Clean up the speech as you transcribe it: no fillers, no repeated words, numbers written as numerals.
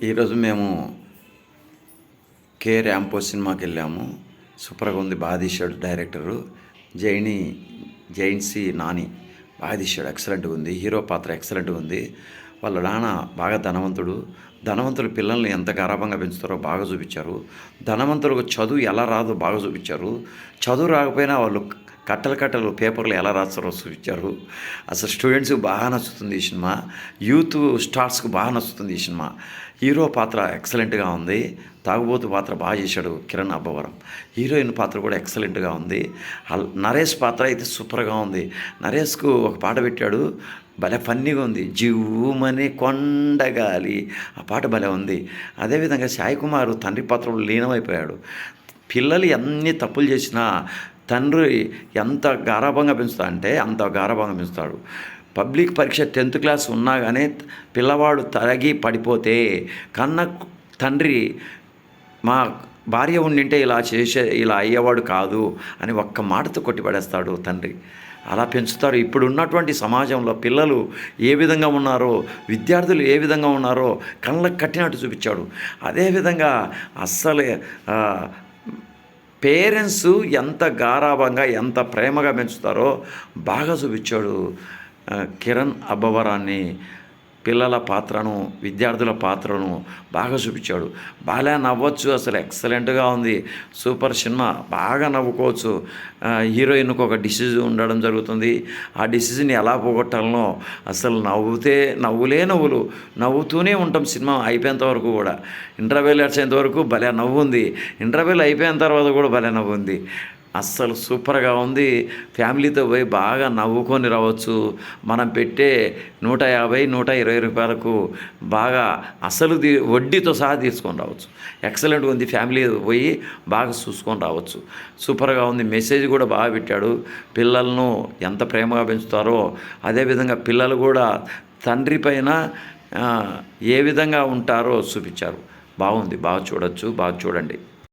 ఈరోజు మేము ర్యాంపో సినిమాకి వెళ్ళాము. సూపర్గా ఉంది, బాగా తీశాడు డైరెక్టరు. జైన్సీ నాని బాగా తీశాడు, ఎక్సలెంట్గా ఉంది. హీరో పాత్ర ఎక్సలెంట్గా ఉంది. వాళ్ళ నాన్న బాగా ధనవంతులు పిల్లల్ని ఎంత గారాబంగా పెంచుతారో బాగా చూపించారు. ధనవంతులకు చదువు ఎలా రాదో బాగా చూపించారు. చదువు రాకపోయినా వాళ్ళు కట్టలు పేపర్లు ఎలా రాస్తారో చూపించారు. అసలు స్టూడెంట్స్కి బాగా నచ్చుతుంది ఈ సినిమా. యూత్ స్టార్స్కి బాగా నచ్చుతుంది ఈ సినిమా. హీరో పాత్ర ఎక్సలెంట్గా ఉంది. తాగుబోతు పాత్ర బాగా చేశాడు కిరణ్ అబ్బవరం. హీరోయిన్ పాత్ర కూడా ఎక్సలెంట్గా ఉంది. నరేష్ పాత్ర అయితే సూపర్గా ఉంది. నరేష్కు ఒక పాట పెట్టాడు, భలే ఫన్నీగా ఉంది. జివ్వుమని కొండగాలి, ఆ పాట భలే ఉంది. అదేవిధంగా సాయి కుమార్ తండ్రి పాత్రలో లీనమైపోయాడు. పిల్లలు ఎన్ని తప్పులు చేసినా తండ్రి ఎంత గారాబంగా పెంచుతా అంటే అంత గారాబంగా పెంచుతాడు. పబ్లిక్ పరీక్ష 10th క్లాస్ ఉన్నా కానీ పిల్లవాడు తరగి పడిపోతే కన్న తండ్రి మా భార్య ఉండింటే ఇలా అయ్యేవాడు కాదు అని ఒక్క మాటతో కొట్టిపడేస్తాడు తండ్రి. అలా పెంచుతారు. ఇప్పుడు ఉన్నటువంటి సమాజంలో పిల్లలు ఏ విధంగా ఉన్నారో, విద్యార్థులు ఏ విధంగా ఉన్నారో కళ్ళకు కట్టినట్టు చూపించాడు. అదేవిధంగా అస్సలే పేరెంట్స్ ఎంత గారాబంగా ఎంత ప్రేమగా పెంచుతారో బాగా చూపించాడు కిరణ్ అబ్బవరాన్ని. పిల్లల పాత్రను, విద్యార్థుల పాత్రను బాగా చూపించాడు. బాగా నవ్వచ్చు, అసలు ఎక్సలెంట్గా ఉంది. సూపర్ సినిమా, బాగా నవ్వుకోవచ్చు. హీరోయిన్కి ఒక డిసీజ్ ఉండడం జరుగుతుంది. ఆ డిసీజ్ని ఎలా పోగొట్టాలనో అసలు నవ్వుతూనే ఉంటాం సినిమా అయిపోయేంత వరకు కూడా. ఇంటర్వెల్ వచ్చేంత వరకు భలే నవ్వు ఉంది. ఇంటర్వెల్ అయిపోయిన తర్వాత కూడా భలే నవ్వు ఉంది. అస్సలు సూపర్గా ఉంది. ఫ్యామిలీతో పోయి బాగా నవ్వుకొని రావచ్చు. మనం పెట్టే 150, 120 రూపాయలకు బాగా అసలు వడ్డీతో సహా తీసుకొని రావచ్చు. ఎక్సలెంట్గా ఉంది. ఫ్యామిలీ పోయి బాగా చూసుకొని రావచ్చు. సూపర్గా ఉంది. మెసేజ్ కూడా బాగా పెట్టాడు. పిల్లలను ఎంత ప్రేమగా పెంచుతారో అదేవిధంగా పిల్లలు కూడా తండ్రి పైన ఏ విధంగా ఉంటారో చూపించారు. బాగుంది, బాగా చూడొచ్చు, బాగా చూడండి.